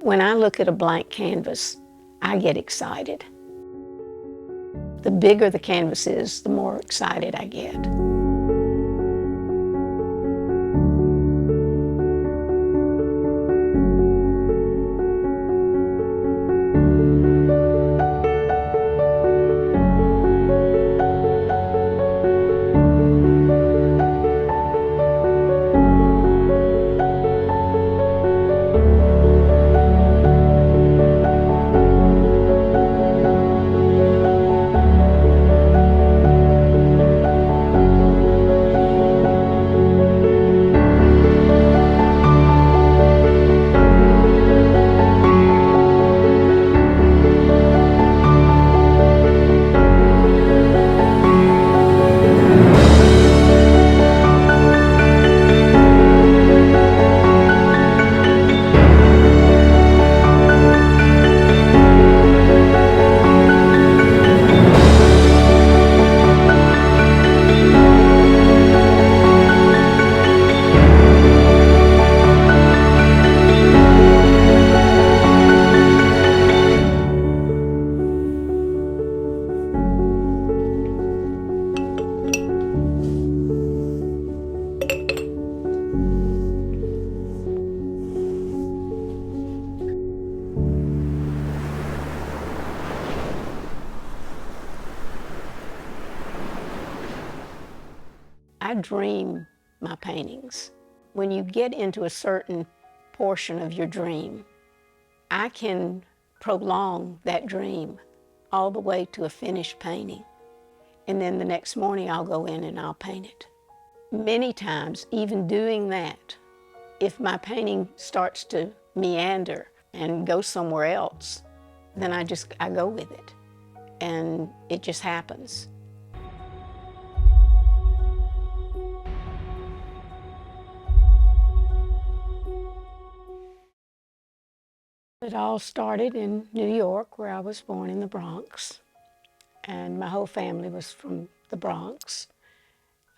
When I look at a blank canvas, I get excited. The bigger the canvas is, the more excited I get. I dream my paintings. When you get into a certain portion of your dream, I can prolong that dream all the way to a finished painting. And then the next morning I'll go in and I'll paint it. Many times, even doing that, if my painting starts to meander and go somewhere else, then I go with it. And it just happens. It all started in New York, where I was born in the Bronx. And my whole family was from the Bronx.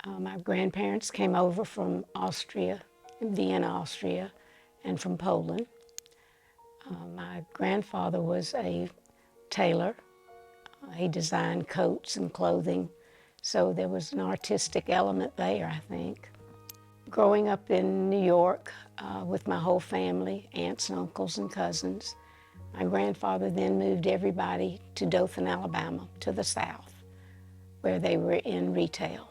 My grandparents came over from Austria, Vienna, Austria, and from Poland. My grandfather was a tailor. He designed coats and clothing, so there was an artistic element there, I think. Growing up in New York with my whole family, aunts and uncles and cousins, my grandfather then moved everybody to Dothan, Alabama, to the south, where they were in retail.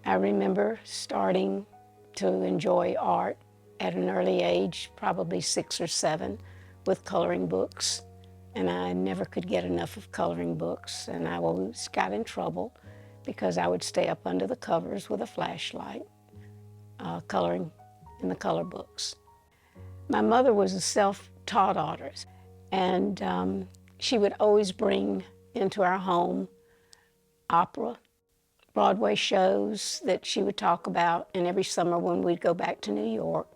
I remember starting to enjoy art at an early age, probably 6 or 7, with coloring books. And I never could get enough of coloring books, and I always got in trouble because I would stay up under the covers with a flashlight, coloring in the color books. My mother was a self-taught artist, and she would always bring into our home opera, Broadway shows that she would talk about, and every summer when we'd go back to New York,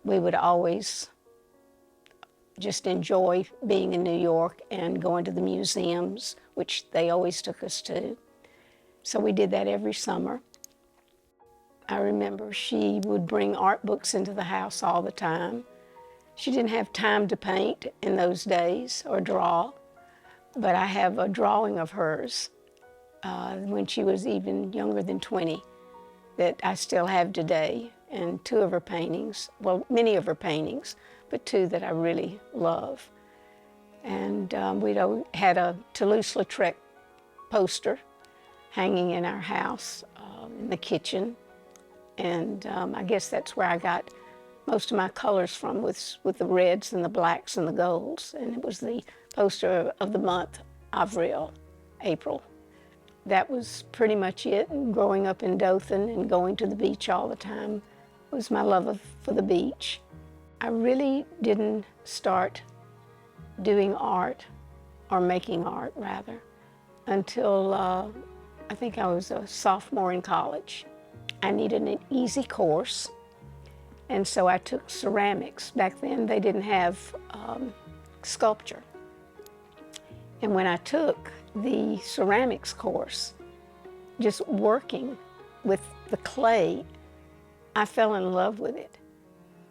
we would always just enjoy being in New York and going to the museums, which they always took us to. So we did that every summer. I remember she would bring art books into the house all the time. She didn't have time to paint in those days or draw, but I have a drawing of hers when she was even younger than 20 that I still have today, and 2 of her paintings, well, many of her paintings, but 2 that I really love. And we'd had a Toulouse-Lautrec poster hanging in our house in the kitchen. And I guess that's where I got most of my colors from, with the reds and the blacks and the golds. And it was the poster of the month, Avril, April. That was pretty much it. And growing up in Dothan and going to the beach all the time was my love for the beach. I really didn't start doing art, or making art rather, until I think I was a sophomore in college. I needed an easy course, and so I took ceramics. Back then they didn't have sculpture. And when I took the ceramics course, just working with the clay, I fell in love with it.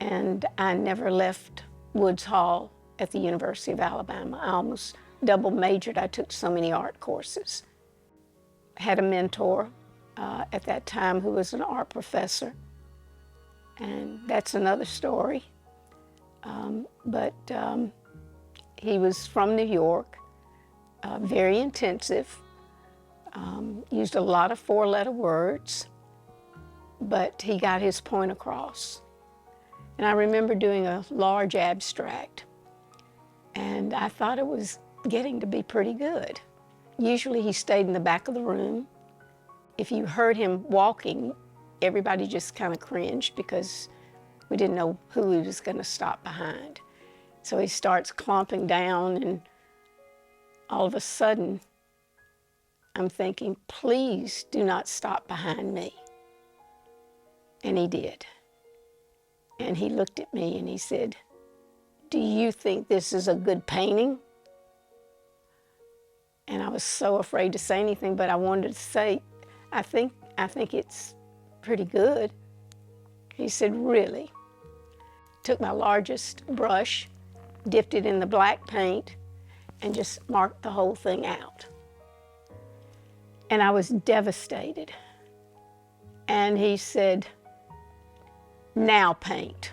and I never left Woods Hall at the University of Alabama. I almost double majored. I took so many art courses. Had a mentor at that time who was an art professor, and that's another story. But he was from New York, very intensive, used a lot of four-letter words, but he got his point across. And I remember doing a large abstract, and I thought it was getting to be pretty good. Usually he stayed in the back of the room. If you heard him walking, everybody just kind of cringed because we didn't know who he was going to stop behind. So he starts clomping down, and all of a sudden, I'm thinking, please do not stop behind me. And he did. And he looked at me and he said, "Do you think this is a good painting?" And I was so afraid to say anything, but I wanted to say, I think it's pretty good. He said, "Really?" Took my largest brush, dipped it in the black paint, and just marked the whole thing out. And I was devastated. And he said, "Now paint."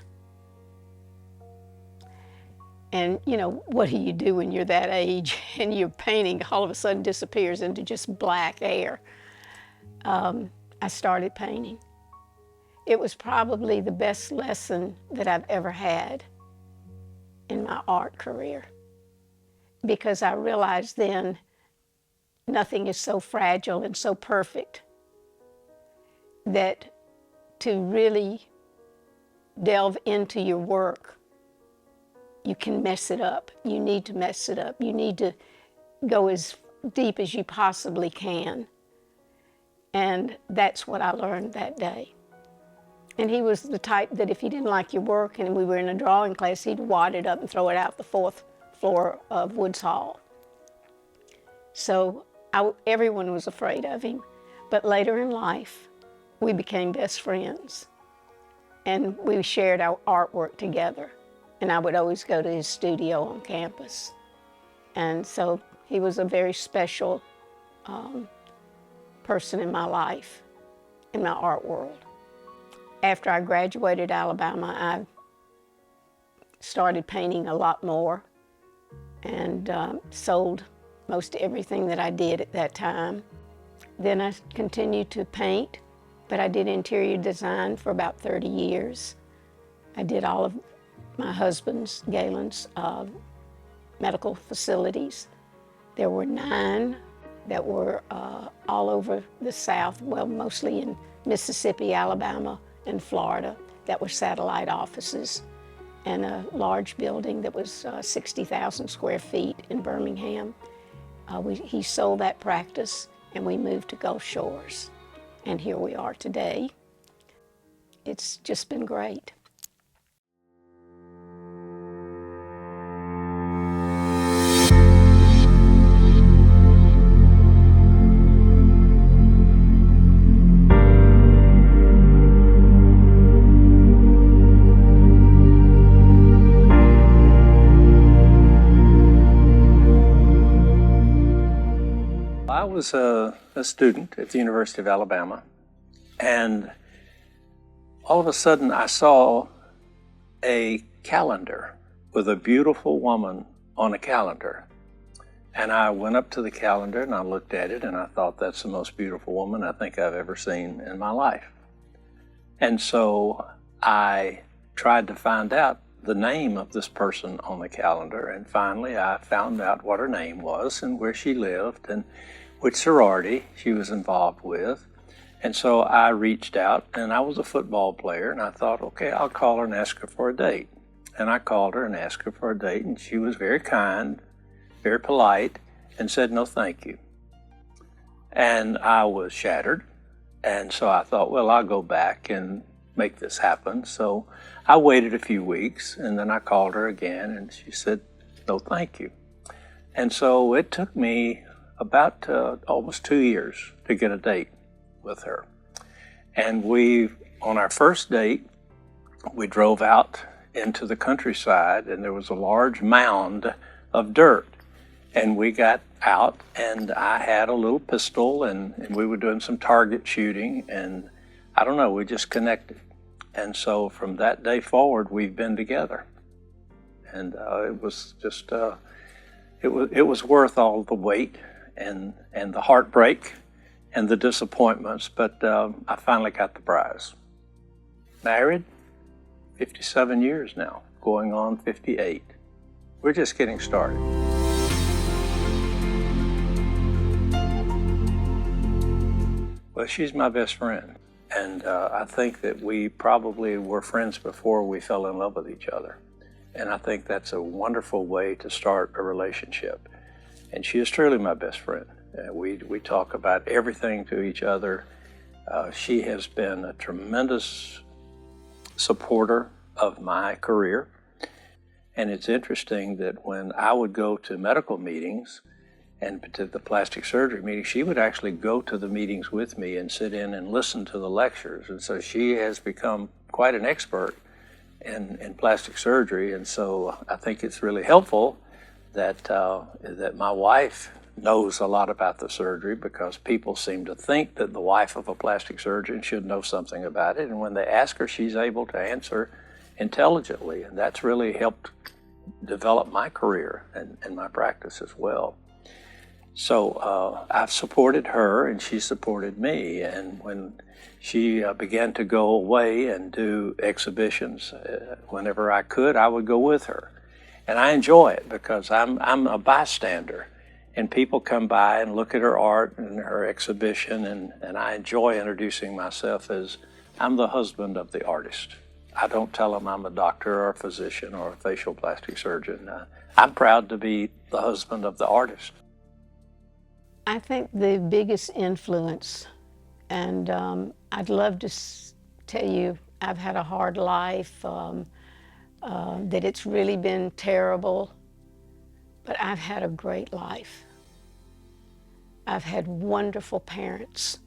And you know, what do you do when you're that age and your painting all of a sudden disappears into just black air? I started painting. It was probably the best lesson that I've ever had in my art career, because I realized then nothing is so fragile and so perfect that to really delve into your work, you can mess it up. You need to mess it up. You need to go as deep as you possibly can. And that's what I learned that day. And he was the type that if he didn't like your work and we were in a drawing class, he'd wad it up and throw it out the fourth floor of Woods Hall. So everyone was afraid of him. But later in life, we became best friends. And we shared our artwork together. And I would always go to his studio on campus. And so he was a very special person in my life, in my art world. After I graduated Alabama, I started painting a lot more and sold most everything that I did at that time. Then I continued to paint, but I did interior design for about 30 years. I did all of my husband's, Galen's, medical facilities. There were 9 that were all over the South, well, mostly in Mississippi, Alabama, and Florida, that were satellite offices, and a large building that was 60,000 square feet in Birmingham. He sold that practice, and we moved to Gulf Shores. And here we are today. It's just been great. I was a student at the University of Alabama, and all of a sudden I saw a calendar with a beautiful woman on a calendar. And I went up to the calendar and I looked at it and I thought, that's the most beautiful woman I think I've ever seen in my life. And so I tried to find out the name of this person on the calendar, and finally I found out what her name was and where she lived and which sorority she was involved with. And so I reached out, and I was a football player, and I thought, okay, I'll call her and ask her for a date. And I called her and asked her for a date, and she was very kind, very polite, and said, no, thank you. And I was shattered, and so I thought, well, I'll go back and make this happen. So I waited a few weeks, and then I called her again, and she said, no, thank you. And so it took me about almost 2 years to get a date with her. And on our first date, we drove out into the countryside, and there was a large mound of dirt. And we got out, and I had a little pistol, and we were doing some target shooting, and I don't know, we just connected. And so from that day forward, we've been together. And it was just, it was worth all the wait and the heartbreak and the disappointments, but I finally got the prize. Married, 57 years now, going on 58. We're just getting started. Well, she's my best friend, and I think that we probably were friends before we fell in love with each other. And I think that's a wonderful way to start a relationship. And she is truly my best friend. We talk about everything to each other. She has been a tremendous supporter of my career. And it's interesting that when I would go to medical meetings and to the plastic surgery meetings, she would actually go to the meetings with me and sit in and listen to the lectures. And so she has become quite an expert in plastic surgery. And so I think it's really helpful that, that my wife knows a lot about the surgery, because people seem to think that the wife of a plastic surgeon should know something about it. And when they ask her, she's able to answer intelligently. And that's really helped develop my career and my practice as well. So I've supported her, and she supported me. And when she began to go away and do exhibitions, whenever I could, I would go with her. And I enjoy it because I'm a bystander. And people come by and look at her art and her exhibition, and I enjoy introducing myself as I'm the husband of the artist. I don't tell them I'm a doctor or a physician or a facial plastic surgeon. I'm proud to be the husband of the artist. I think the biggest influence, and I'd love to tell you I've had a hard life, that it's really been terrible, but I've had a great life. I've had wonderful parents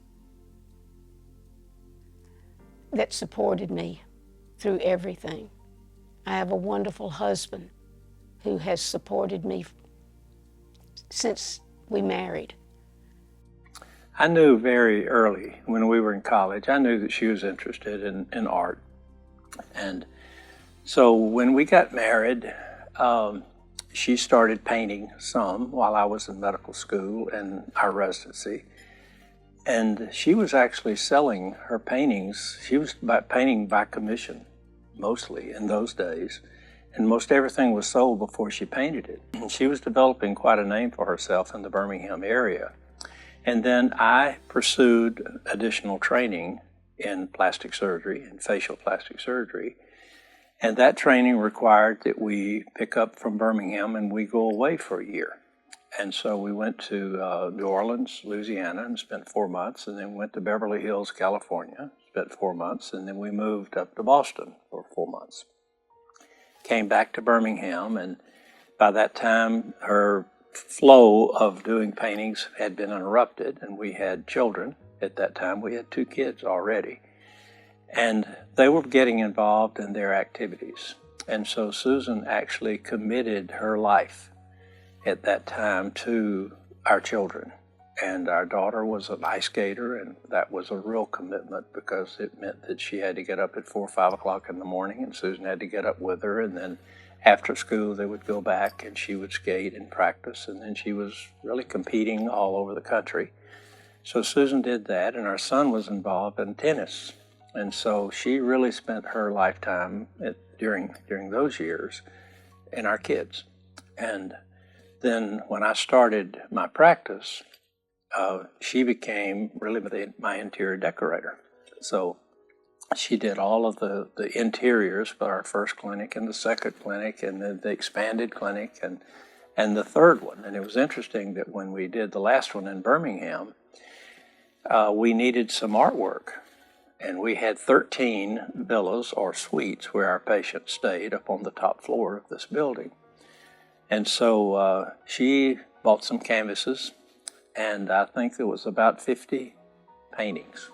that supported me through everything. I have a wonderful husband who has supported me since we married. I knew very early when we were in college, I knew that she was interested in art. And so when we got married, she started painting some while I was in medical school and our residency. And she was actually selling her paintings. She was painting by commission, mostly in those days. And most everything was sold before she painted it. And she was developing quite a name for herself in the Birmingham area. And then I pursued additional training in plastic surgery and facial plastic surgery. And that training required that we pick up from Birmingham and we go away for a year. And so we went to New Orleans, Louisiana, and spent 4 months, and then went to Beverly Hills, California, spent 4 months, and then we moved up to Boston for 4 months. Came back to Birmingham, and by that time, her flow of doing paintings had been interrupted, and we had children. At that time, we had 2 kids already. And they were getting involved in their activities. And so Susan actually committed her life at that time to our children. And our daughter was an ice skater, and that was a real commitment because it meant that she had to get up at 4 or 5 o'clock in the morning, and Susan had to get up with her, and then after school they would go back and she would skate and practice, and then she was really competing all over the country. So Susan did that, and our son was involved in tennis. And so she really spent her lifetime during those years in our kids. And then when I started my practice, she became really my interior decorator. So she did all of the interiors for our first clinic and the second clinic and the expanded clinic and the third one. And it was interesting that when we did the last one in Birmingham, we needed some artwork. And we had 13 villas or suites where our patients stayed up on the top floor of this building. And so she bought some canvases, and I think there was about 50 paintings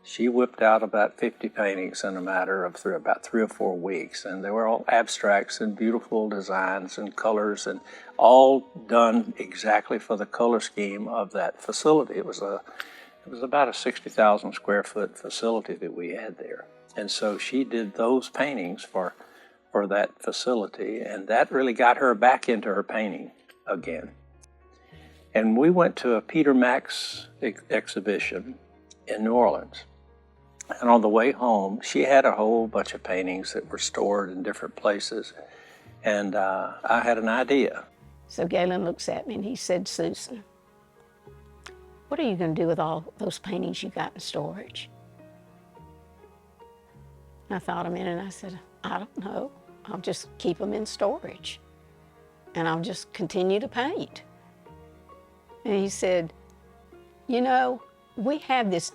She whipped out about 50 paintings in a matter of about 3 or 4 weeks, and they were all abstracts and beautiful designs and colors, and all done exactly for the color scheme of that facility. It was about a 60,000 square foot facility that we had there, and so she did those paintings for that facility, and that really got her back into her painting again. And we went to a Peter Max exhibition in New Orleans. And on the way home, she had a whole bunch of paintings that were stored in different places. And I had an idea. So Galen looks at me and he said, "Susan, what are you going to do with all those paintings you got in storage?" And I thought a minute and I said, "I don't know. I'll just keep them in storage. And I'll just continue to paint." And he said, "You know, we have this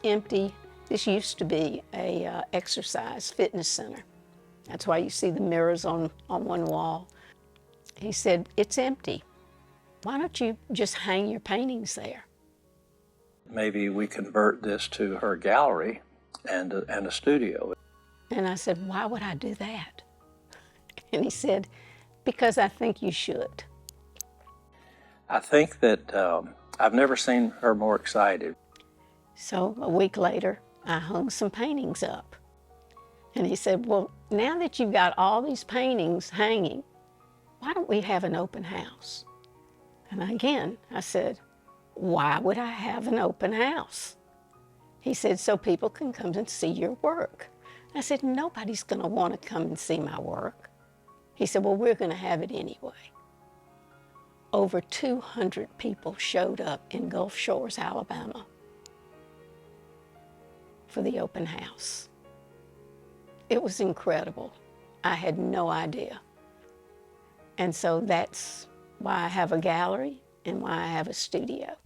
used to be a exercise fitness center. That's why you see the mirrors on one wall." He said, "It's empty. Why don't you just hang your paintings there?" Maybe we convert this to her gallery and a studio. And I said, "Why would I do that?" And he said, "Because I think you should." I think that I've never seen her more excited. So a week later, I hung some paintings up. And he said, "Well, now that you've got all these paintings hanging, why don't we have an open house?" And again, I said, "Why would I have an open house?" He said, "So people can come and see your work." I said, "Nobody's going to want to come and see my work." He said, "Well, we're going to have it anyway." Over 200 people showed up in Gulf Shores, Alabama for the open house. It was incredible. I had no idea. And so that's why I have a gallery and why I have a studio.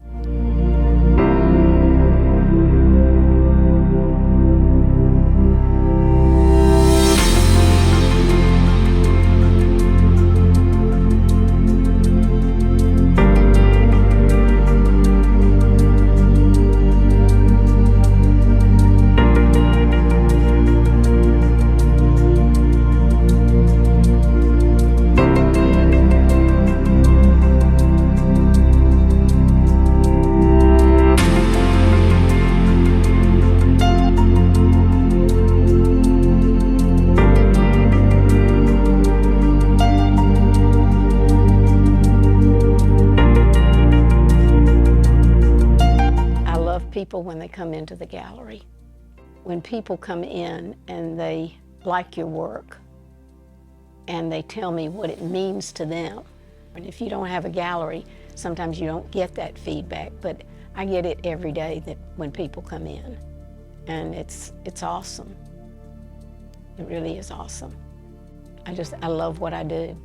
People when they come into the gallery. When people come in and they like your work and they tell me what it means to them. And if you don't have a gallery, sometimes you don't get that feedback, but I get it every day that when people come in. And it's awesome. It really is awesome. I love what I do.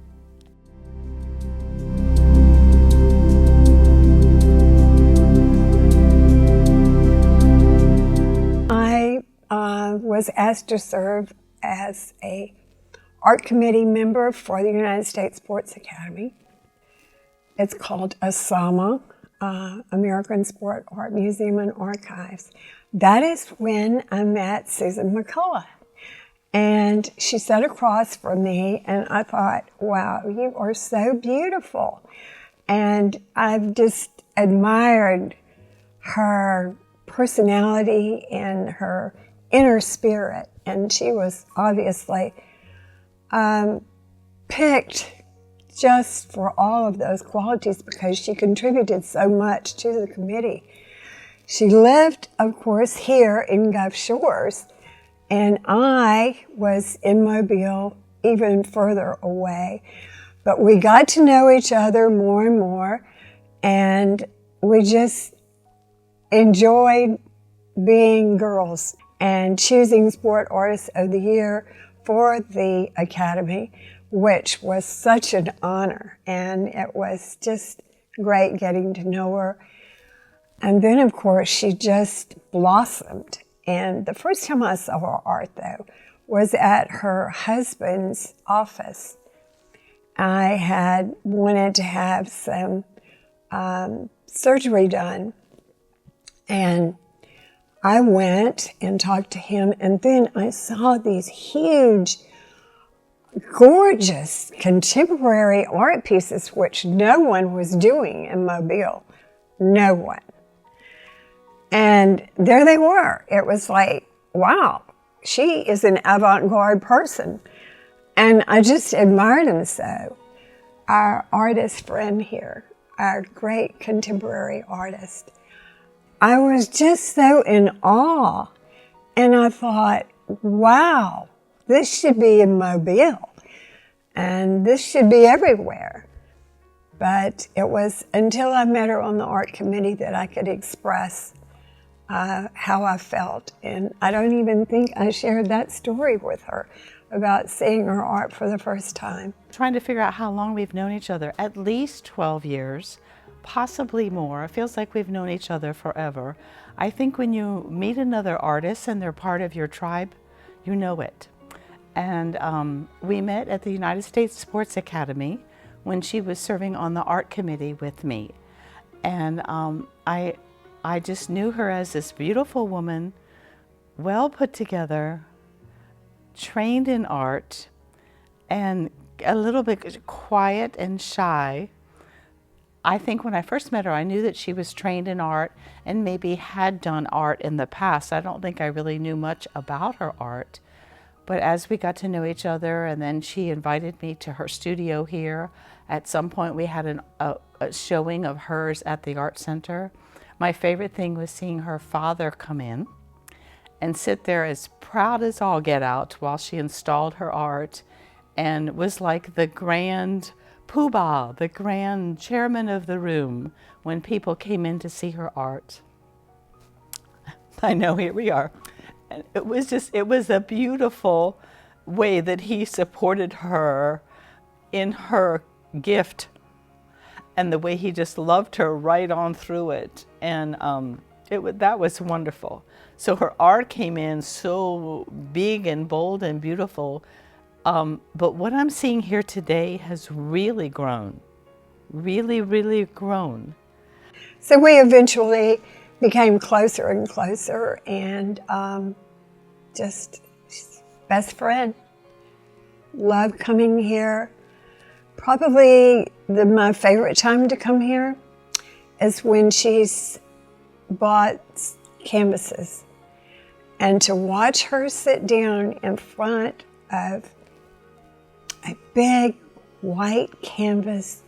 I was asked to serve as a art committee member for the United States Sports Academy. It's called ASAMA, American Sport Art Museum and Archives. That is when I met Susan McCollough. And she sat across from me and I thought, wow, you are so beautiful. And I've just admired her personality and her inner spirit. And she was obviously picked just for all of those qualities because she contributed so much to the committee. She lived, of course, here in Gulf Shores, and I was in Mobile, even further away. But we got to know each other more and more, and we just enjoyed being girls and choosing Sport Artist of the Year for the Academy, which was such an honor. And it was just great getting to know her. And then, of course, she just blossomed. And the first time I saw her art, though, was at her husband's office. I had wanted to have some surgery done. And I went and talked to him, and then I saw these huge, gorgeous contemporary art pieces, which no one was doing in Mobile. No one. And there they were. It was like, wow, she is an avant-garde person. And I just admired him so. Our artist friend here, our great contemporary artist, I was just so in awe. And I thought, wow, this should be in Mobile. And this should be everywhere. But it was until I met her on the art committee that I could express how I felt. And I don't even think I shared that story with her about seeing her art for the first time. Trying to figure out how long we've known each other, at least 12 years, possibly more. It feels like we've known each other forever. I think when you meet another artist and they're part of your tribe, you know it. And we met at the United States Sports Academy when she was serving on the art committee with me. And I just knew her as this beautiful woman, well put together, trained in art, and a little bit quiet and shy. I think when I first met her, I knew that she was trained in art and maybe had done art in the past. I don't think I really knew much about her art. But as we got to know each other, and then she invited me to her studio here. At some point we had a showing of hers at the art center. My favorite thing was seeing her father come in and sit there as proud as all get out while she installed her art, and was like the grand poobah, the grand chairman of the room when people came in to see her art. I know, here we are. And it was a beautiful way that he supported her in her gift, and the way he just loved her right on through it. And that was wonderful. So her art came in so big and bold and beautiful. But what I'm seeing here today has really grown, really, really grown. So we eventually became closer and closer, and just best friend. Love coming here. Probably my favorite time to come here is when she's bought canvases, and to watch her sit down in front of a big white canvas.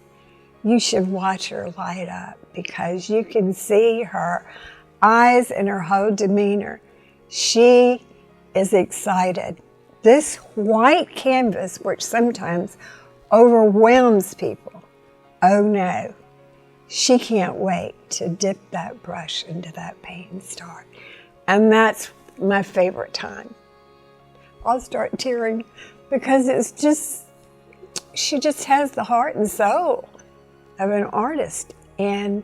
You should watch her light up, because you can see her eyes and her whole demeanor. She is excited. This white canvas, which sometimes overwhelms people, oh no, she can't wait to dip that brush into that paint and start. And that's my favorite time. I'll start tearing, because it's just, she just has the heart and soul of an artist. And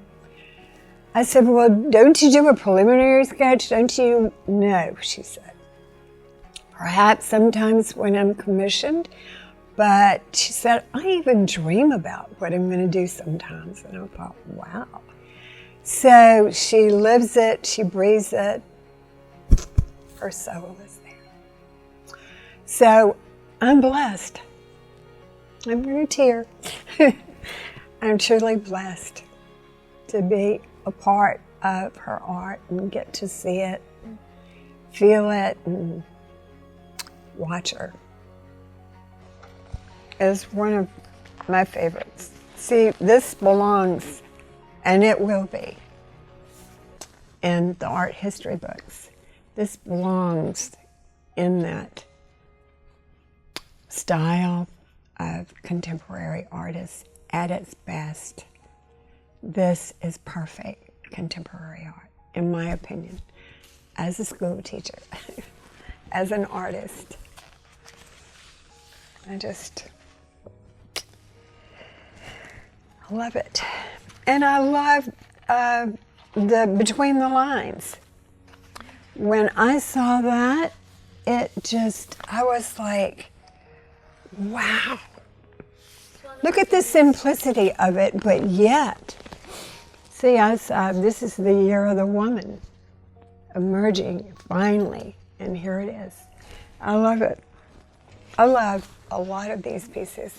I said, well, don't you do a preliminary sketch? Don't you? No, she said. Perhaps sometimes when I'm commissioned, but she said, I even dream about what I'm going to do sometimes. And I thought, wow. So she lives it, she breathes it, her soul is there. So I'm blessed. I'm going to tear. I'm truly blessed to be a part of her art and get to see it, feel it, and watch her. Is one of my favorites. See, this belongs, and it will be, in the art history books. This belongs in that style of contemporary artists at its best. This is perfect contemporary art, in my opinion, as a school teacher, as an artist. I love it. And I love the between the lines. When I saw that, I was like, wow. Look at the simplicity of it, but yet, see, I saw, this is the year of the woman. emerging finally, and here it is. I love it. I love a lot of these pieces.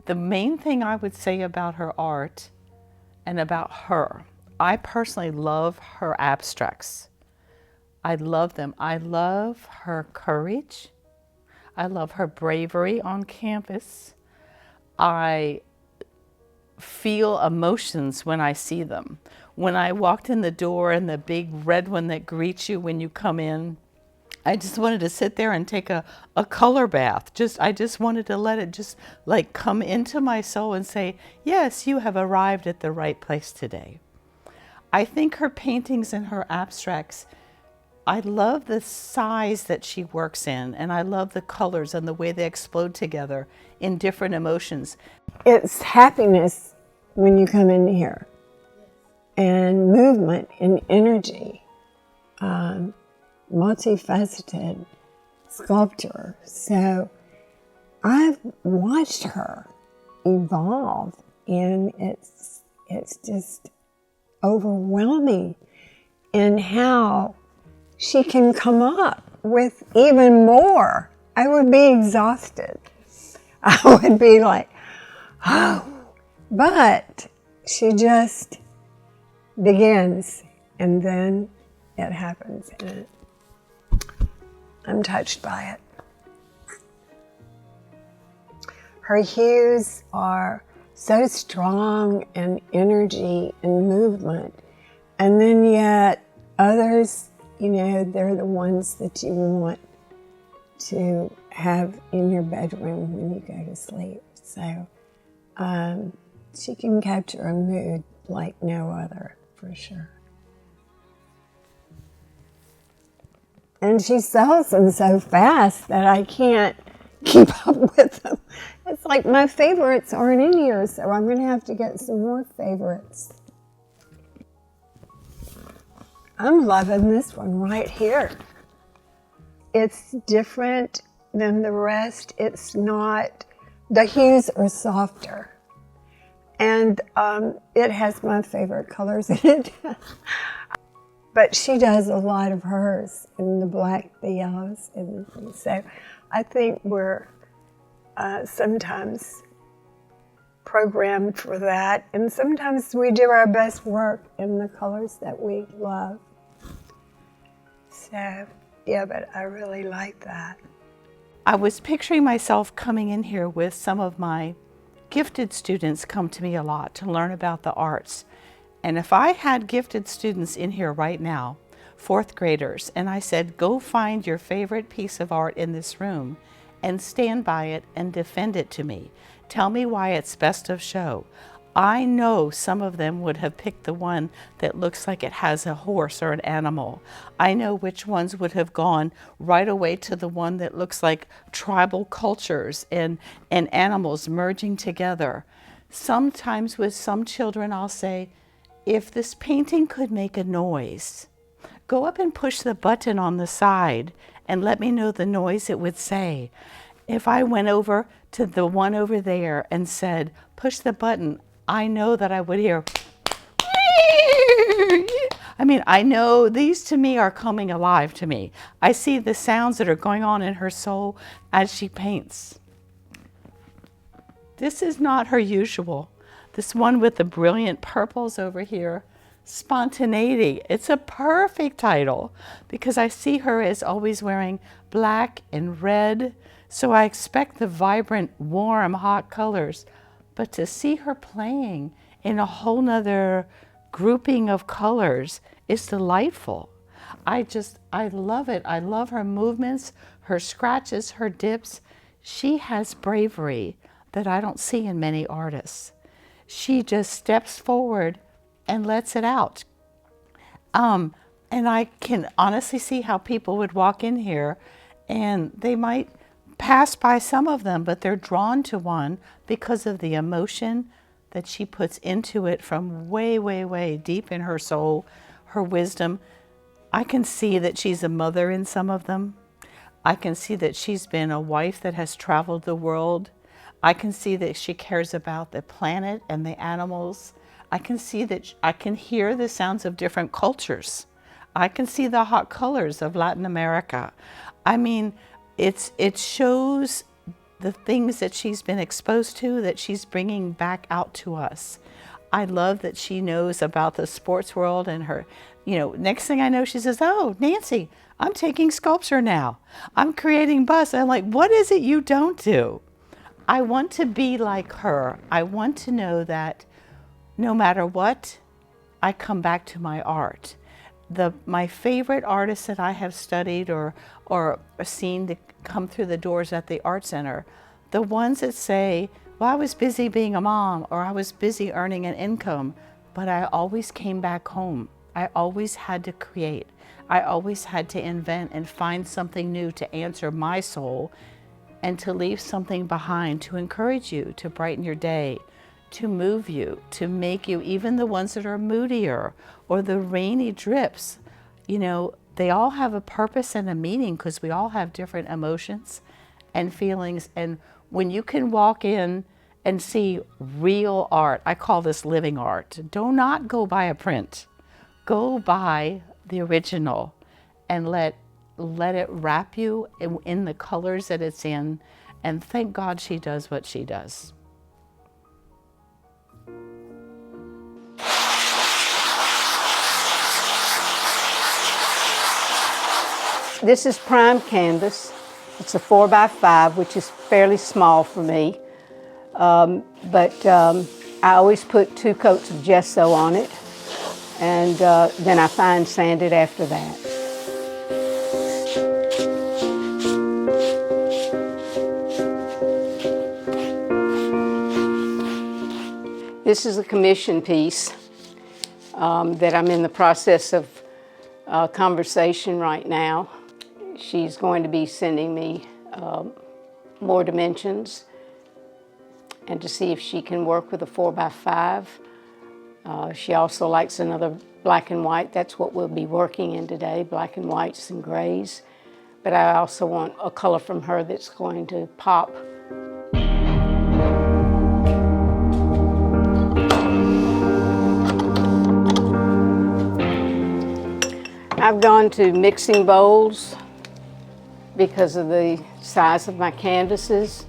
The main thing I would say about her art and about her, I personally love her abstracts. I love them. I love her courage. I love her bravery on canvas. I feel emotions when I see them. When I walked in the door and the big red one that greets you when you come in, I just wanted to sit there and take a color bath. I just wanted to let it just like come into my soul and say, yes, you have arrived at the right place today. I think her paintings and her abstracts, I love the size that she works in, and I love the colors and the way they explode together in different emotions. It's happiness when you come in here, and movement and energy, multifaceted sculpture. So I've watched her evolve, and it's just overwhelming in how she can come up with even more. I would be exhausted. I would be like, oh, but she just begins, and then it happens, and I'm touched by it. Her hues are so strong in energy and movement, and then yet others, you know, they're the ones that you want to have in your bedroom when you go to sleep. So she can capture a mood like no other, for sure. And she sells them so fast that I can't keep up with them. It's like my favorites aren't in here, so I'm going to have to get some more favorites. I'm loving this one right here. It's different than the rest. It's not, the hues are softer. And it has my favorite colors in it. But she does a lot of hers in the black, the yellows, and the things. So I think we're sometimes programmed for that. And sometimes we do our best work in the colors that we love. So, yeah, but I really like that. I was picturing myself coming in here with some of my gifted students come to me a lot to learn about the arts. And if I had gifted students in here right now, fourth graders, and I said, go find your favorite piece of art in this room and stand by it and defend it to me. Tell me why it's best of show. I know some of them would have picked the one that looks like it has a horse or an animal. I know which ones would have gone right away to the one that looks like tribal cultures and animals merging together. Sometimes with some children I'll say, if this painting could make a noise, go up and push the button on the side and let me know the noise it would say. If I went over to the one over there and said, push the button, I know that I would hear, I mean, I know these to me are coming alive to me. I see the sounds that are going on in her soul as she paints. This is not her usual. This one with the brilliant purples over here, Spontaneity. It's a perfect title because I see her as always wearing black and red. So I expect the vibrant, warm, hot colors. But to see her playing in a whole nother grouping of colors is delightful. I love it. I love her movements, her scratches, her dips. She has bravery that I don't see in many artists. She just steps forward and lets it out. And I can honestly see how people would walk in here and they might pass by some of them, but they're drawn to one because of the emotion that she puts into it from way, way, way deep in her soul, her wisdom. I can see that she's a mother in some of them. I can see that she's been a wife that has traveled the world. I can see that she cares about the planet and the animals. I can see that, I can hear the sounds of different cultures. I can see the hot colors of Latin America. I mean, it shows the things that she's been exposed to that she's bringing back out to us. I love that she knows about the sports world and her, next thing I know, she says, oh, Nancy, I'm taking sculpture now. I'm creating busts. I'm like, what is it you don't do? I want to be like her. I want to know that no matter what, I come back to my art. My favorite artists that I have studied or seen to come through the doors at the Art Center, the ones that say, well, I was busy being a mom or I was busy earning an income, but I always came back home. I always had to create. I always had to invent and find something new to answer my soul and to leave something behind to encourage you, to brighten your day, to move you, to make you, even the ones that are moodier or the rainy drips, they all have a purpose and a meaning because we all have different emotions and feelings. And when you can walk in and see real art, I call this living art. Do not go buy a print. Go buy the original and let it wrap you in the colors that it's in. And thank God she does what she does. This is prime canvas. It's a 4x5, which is fairly small for me. But I always put 2 coats of gesso on it, and then I fine sand it after that. This is a commission piece that I'm in the process of conversation right now. She's going to be sending me more dimensions and to see if she can work with a 4x5. She also likes another black and white. That's what we'll be working in today, black and whites and grays. But I also want a color from her that's going to pop. I've gone to mixing bowls because of the size of my canvases,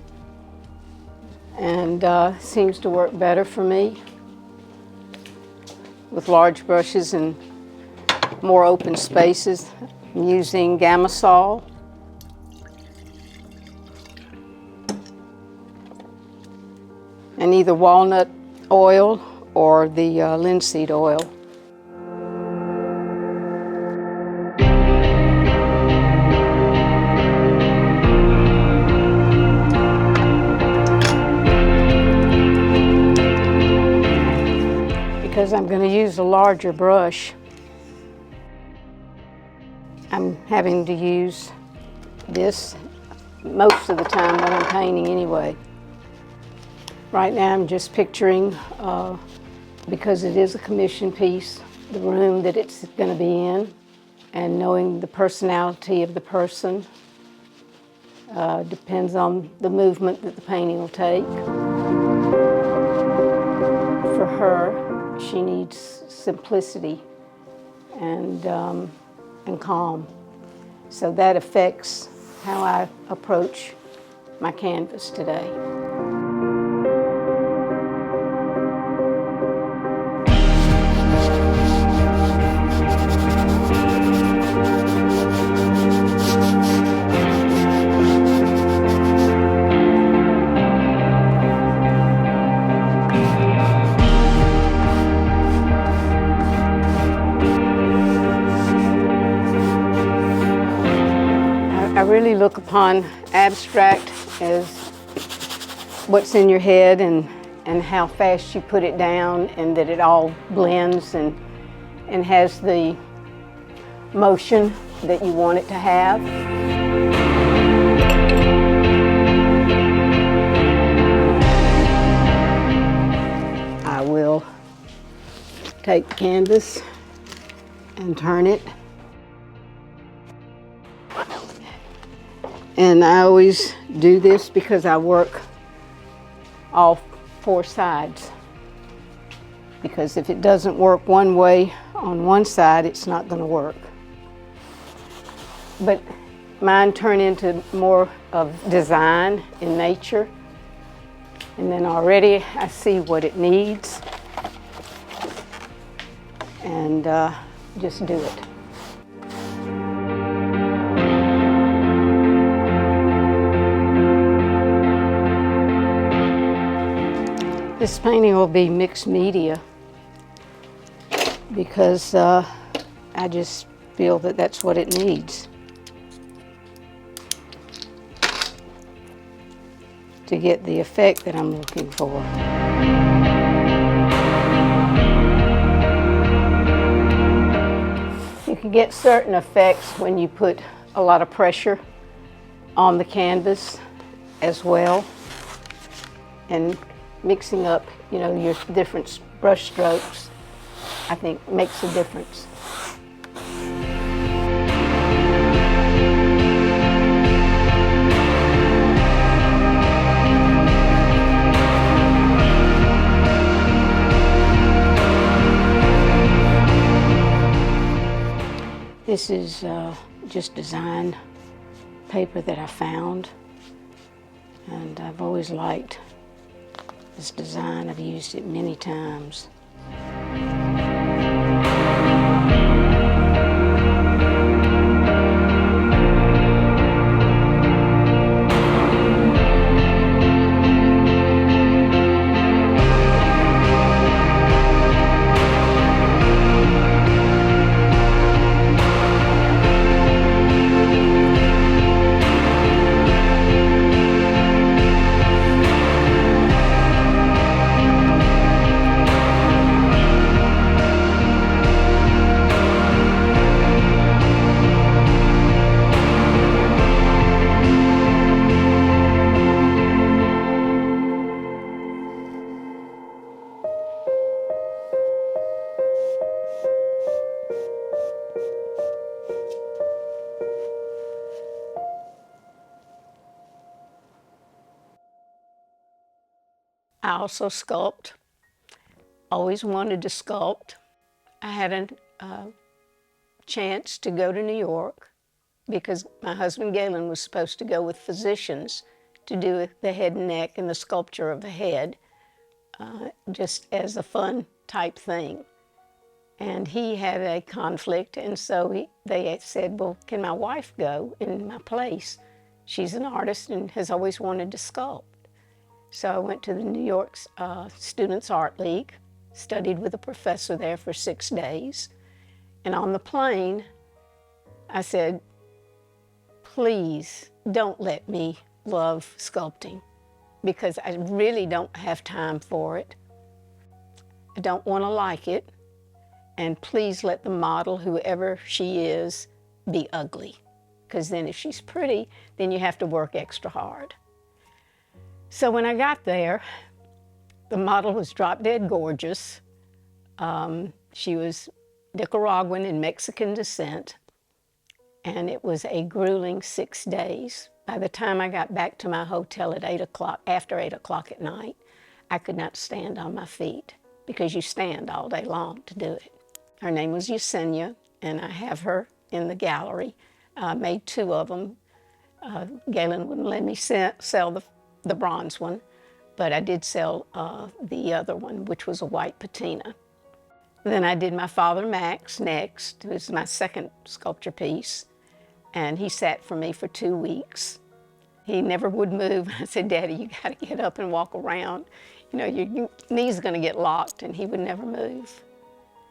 and seems to work better for me with large brushes and more open spaces. I'm using Gamasol. And either walnut oil or the linseed oil. Because I'm going to use a larger brush, I'm having to use this most of the time when I'm painting anyway. Right now I'm just picturing, because it is a commission piece, the room that it's going to be in, and knowing the personality of the person. Depends on the movement that the painting will take. For her, she needs simplicity and calm. So that affects how I approach my canvas today. I really look upon abstract as what's in your head and how fast you put it down, and that it all blends and has the motion that you want it to have. I will take the canvas and turn it. And I always do this because I work all 4 sides. because if it doesn't work one way on one side, it's not going to work. But mine turn into more of design in nature, and then already I see what it needs, and just do it. This painting will be mixed media because I just feel that that's what it needs to get the effect that I'm looking for. You can get certain effects when you put a lot of pressure on the canvas as well, and mixing up, you know, your different brush strokes, I think makes a difference. This is just design paper that I found, and I've always liked this design. I've used it many times. I also sculpt. Always wanted to sculpt. I had a chance to go to New York because my husband Galen was supposed to go with physicians to do the head and neck and the sculpture of the head, just as a fun type thing. And he had a conflict, and so they said, well, can my wife go in my place? She's an artist and has always wanted to sculpt. So I went to the New York Students' Art League, studied with a professor there for 6 days. And on the plane, I said, please don't let me love sculpting because I really don't have time for it. I don't want to like it. And please let the model, whoever she is, be ugly. Because then if she's pretty, then you have to work extra hard. So when I got there, the model was drop dead gorgeous. She was Nicaraguan and Mexican descent, and it was a grueling 6 days. By the time I got back to my hotel at 8 o'clock, after 8 o'clock at night, I could not stand on my feet because you stand all day long to do it. Her name was Yesenia, and I have her in the gallery. I made 2 of them. Galen wouldn't let me sell the bronze one, but I did sell the other one, which was a white patina. Then I did my father Max next. It was my second sculpture piece, and he sat for me for 2 weeks. He never would move. I said, Daddy, you got to get up and walk around. You know, your knee's going to get locked, and he would never move.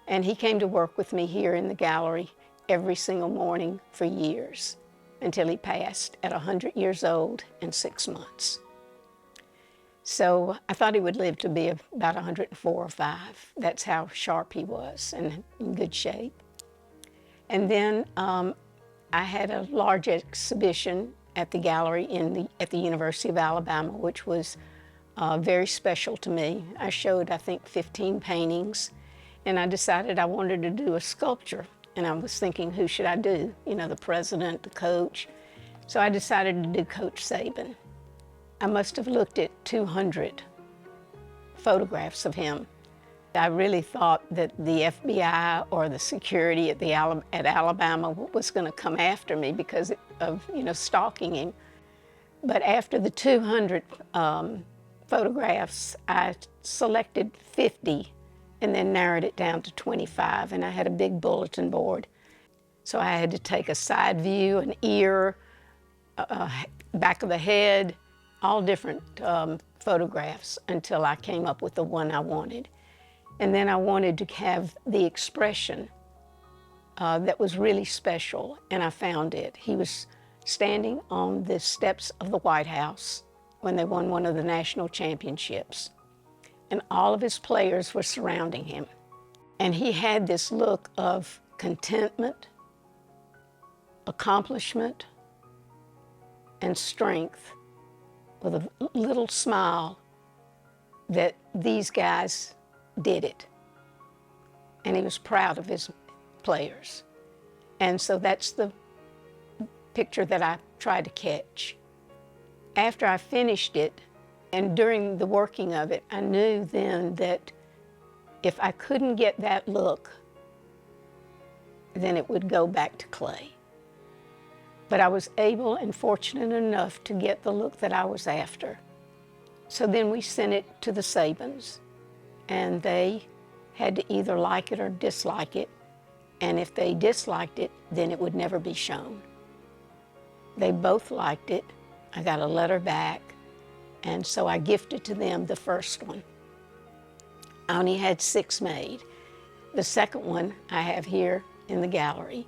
And he came to work with me here in the gallery every single morning for years until he passed at 100 years old and 6 months. So I thought he would live to be about 104 or 5. That's how sharp he was and in good shape. And then I had a large exhibition at the gallery at the University of Alabama, which was very special to me. I showed, I think, 15 paintings, and I decided I wanted to do a sculpture. And I was thinking, who should I do? You know, the president, the coach. So I decided to do Coach Saban. I must have looked at 200 photographs of him I really thought that the FBI or the security at Alabama was going to come after me because of, stalking him. But after the 200 photographs, I selected 50 and then narrowed it down to 25, and I had a big bulletin board. So I had to take a side view, an ear, back of the head, all different photographs until I came up with the one I wanted. And then I wanted to have the expression that was really special, and I found it. He was standing on the steps of the White House when they won one of the national championships, and all of his players were surrounding him. And he had this look of contentment, accomplishment, and strength, with a little smile that these guys did it. And he was proud of his players. And so that's the picture that I tried to catch. After I finished it, and during the working of it, I knew then that if I couldn't get that look, then it would go back to clay. But I was able and fortunate enough to get the look that I was after. So then we sent it to the Sabins, and they had to either like it or dislike it. And if they disliked it, then it would never be shown. They both liked it. I got a letter back, and so I gifted to them the first one. I only had 6 made. The second one I have here in the gallery.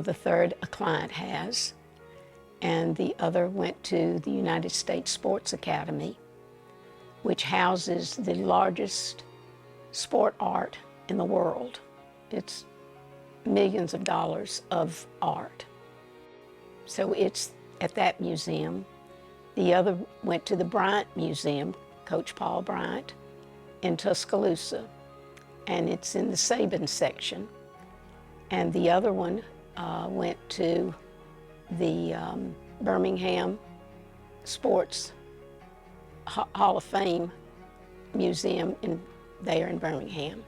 The third a client has, and the other went to the United States Sports Academy, which houses the largest sport art in the world. It's millions of dollars of art. So it's at that museum. The other went to the Bryant Museum, Coach Paul Bryant, in Tuscaloosa, and it's in the Sabin section. And the other one went to the Birmingham Sports Hall of Fame Museum there in Birmingham.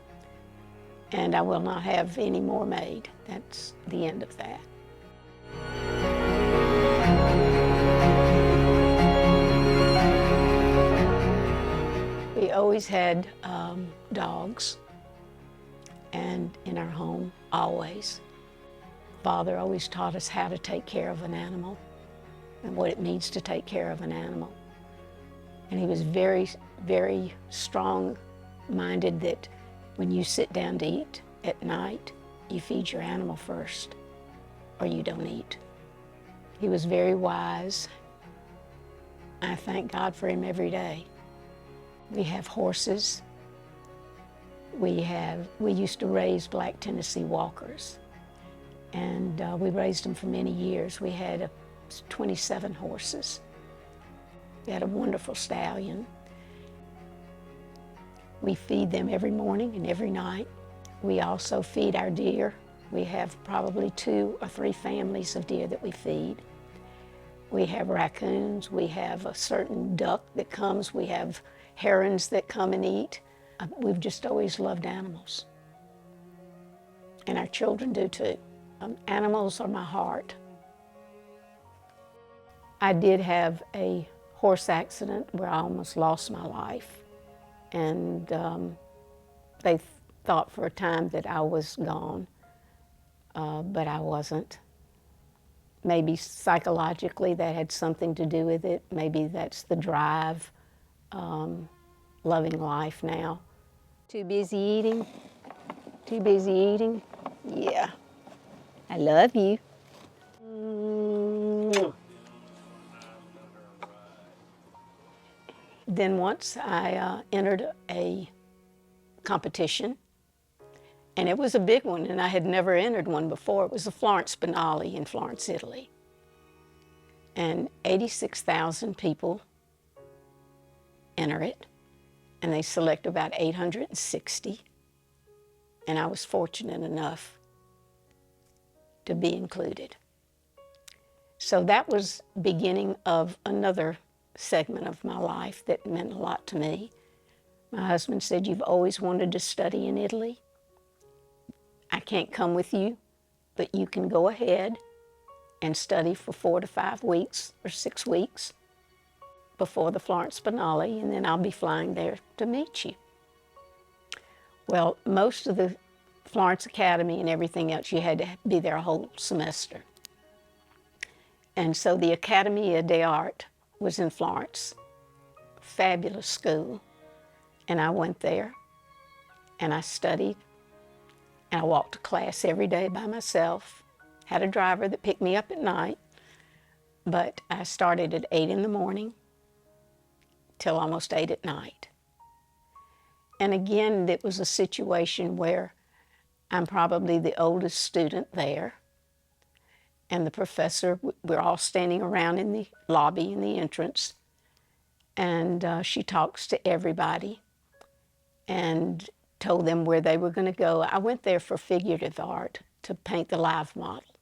And I will not have any more made. That's the end of that. We always had dogs, and in our home, always. Father always taught us how to take care of an animal and what it means to take care of an animal. And he was very, very strong-minded that when you sit down to eat at night, you feed your animal first, or you don't eat. He was very wise. I thank God for him every day. We have horses. We used to raise black Tennessee Walkers, and we raised them for many years. We had 27 horses. We had a wonderful stallion. We feed them every morning and every night. We also feed our deer. We have probably 2 or 3 families of deer that we feed. We have raccoons. We have a certain duck that comes. We have herons that come and eat. We've just always loved animals. And our children do too. Animals are my heart. I did have a horse accident where I almost lost my life. And they thought for a time that I was gone, but I wasn't. Maybe psychologically that had something to do with it. Maybe that's the drive, loving life now. Too busy eating? Too busy eating? Yeah. I love you. Then once I entered a competition, and it was a big one, and I had never entered one before. It was the Florence Biennale in Florence, Italy. And 86,000 people enter it, and they select about 860. And I was fortunate enough to be included. So that was beginning of another segment of my life that meant a lot to me. My husband said, "You've always wanted to study in Italy. I can't come with you, but you can go ahead and study for 4 to 5 weeks or 6 weeks before the Florence Biennale, and then I'll be flying there to meet you." Well, most of the Florence Academy and everything else, you had to be there a whole semester. And so the Accademia d'Arte was in Florence, fabulous school. And I went there, and I studied, and I walked to class every day by myself. Had a driver that picked me up at night, but I started at 8 in the morning till almost 8 at night. And again, it was a situation where I'm probably the oldest student there, and the professor, we're all standing around in the lobby in the entrance, and she talks to everybody and told them where they were going to go. I went there for figurative art to paint the live model.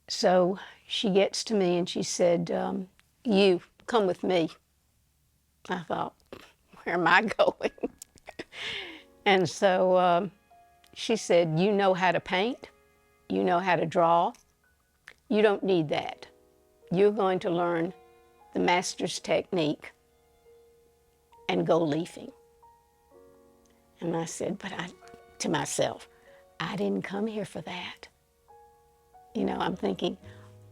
So she gets to me and she said, "You, come with me." I thought, where am I going? And so she said, "You know how to paint, you know how to draw, you don't need that. You're going to learn the master's technique and go leafing." And I said, to myself, I didn't come here for that. You know, I'm thinking,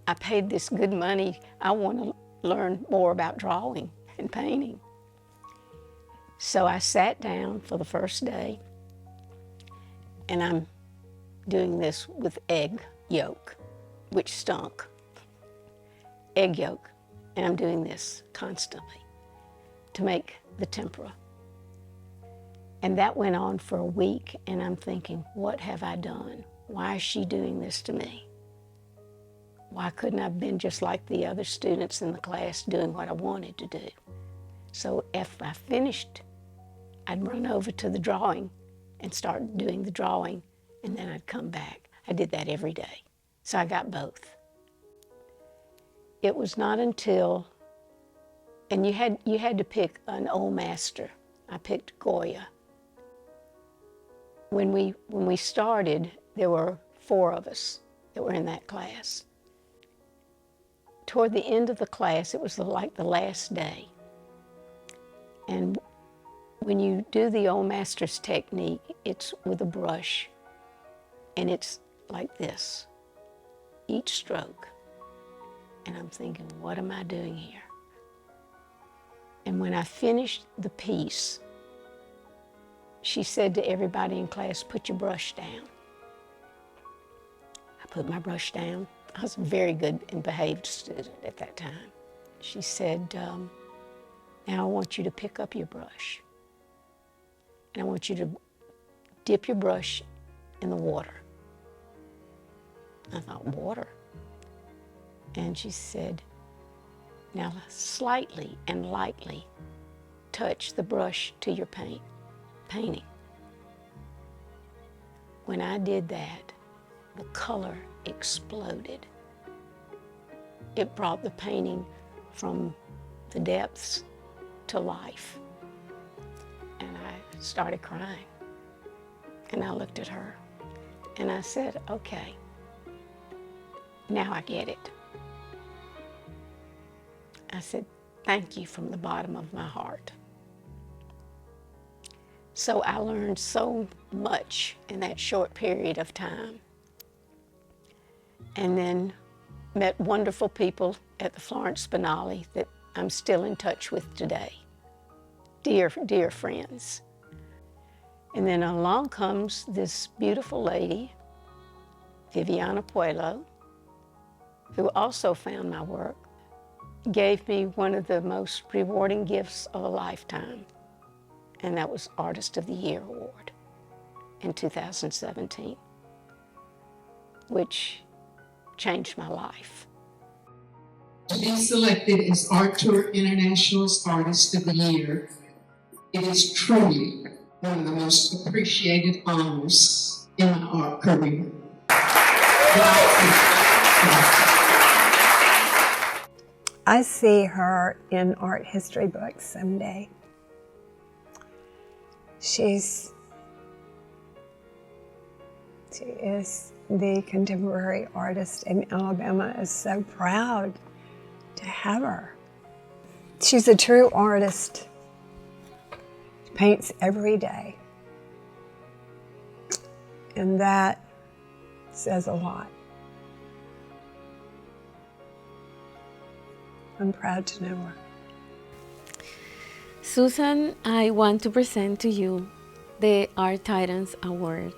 I paid this good money, I want to learn more about drawing and painting. So I sat down for the first day, and I'm doing this with egg yolk, which stunk. Egg yolk, and I'm doing this constantly to make the tempera. And that went on for a week, and I'm thinking, what have I done? Why is she doing this to me? Why couldn't I have been just like the other students in the class doing what I wanted to do? So if I finished, I'd run over to the drawing and start doing the drawing, and then I'd come back. I did that every day. So I got both. It was not until, and you had to pick an old master. I picked Goya. When we started, there were 4 of us that were in that class. Toward the end of the class, it was like the last day. And when you do the old master's technique, it's with a brush, and it's like this, each stroke. And I'm thinking, what am I doing here? And when I finished the piece, she said to everybody in class, "Put your brush down." I put my brush down. I was a very good and behaved student at that time. She said, "Now I want you to pick up your brush, and I want you to dip your brush in the water." I thought, water? And she said, "Now slightly and lightly touch the brush to your painting." When I did that, the color exploded. It brought the painting from the depths to life. And I started crying. And I looked at her and I said, "Okay, now I get it." I said, "Thank you from the bottom of my heart." So I learned so much in that short period of time. And then met wonderful people at the Florence Biennale that I'm still in touch with today. Dear, dear friends. And then along comes this beautiful lady, Viviana Puello, who also found my work, gave me one of the most rewarding gifts of a lifetime, and that was Artist of the Year Award in 2017, which changed my life. To be selected as ArtTour International's Artist of the Year, it is truly one of the most appreciated honors in my art career. I see her in art history books someday. She is the contemporary artist, and Alabama is so proud to have her. She's a true artist. She paints every day. And that says a lot. I'm proud to know her. Susan, I want to present to you the Art Titans Award.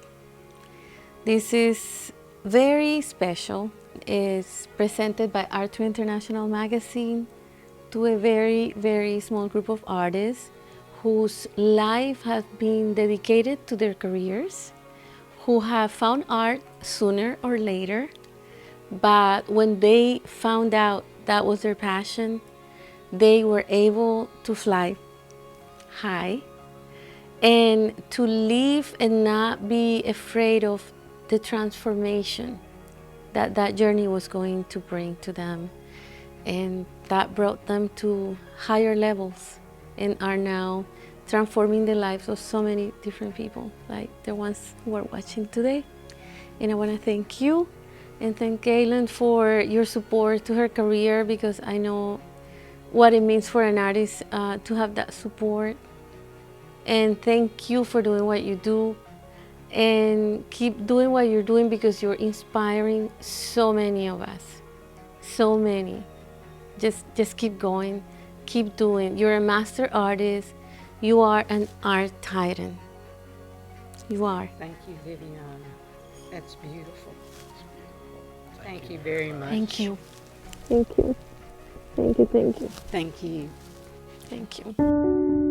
This is very special. It's presented by ArtTour International Magazine to a very, very small group of artists whose life has been dedicated to their careers, who have found art sooner or later, but when they found out that was their passion, they were able to fly high and to live and not be afraid of the transformation that that journey was going to bring to them. And that brought them to higher levels and are now transforming the lives of so many different people, like the ones who are watching today. And I want to thank you and thank Galen for your support to her career, because I know what it means for an artist to have that support. And thank you for doing what you do, and keep doing what you're doing, because you're inspiring so many of us, so many. Just keep going, keep doing. You're a master artist. You are an art titan. You are. Thank you, Viviana. That's beautiful. It's beautiful. Thank you very much. Thank you. Thank you. Thank you, thank you. Thank you. Thank you.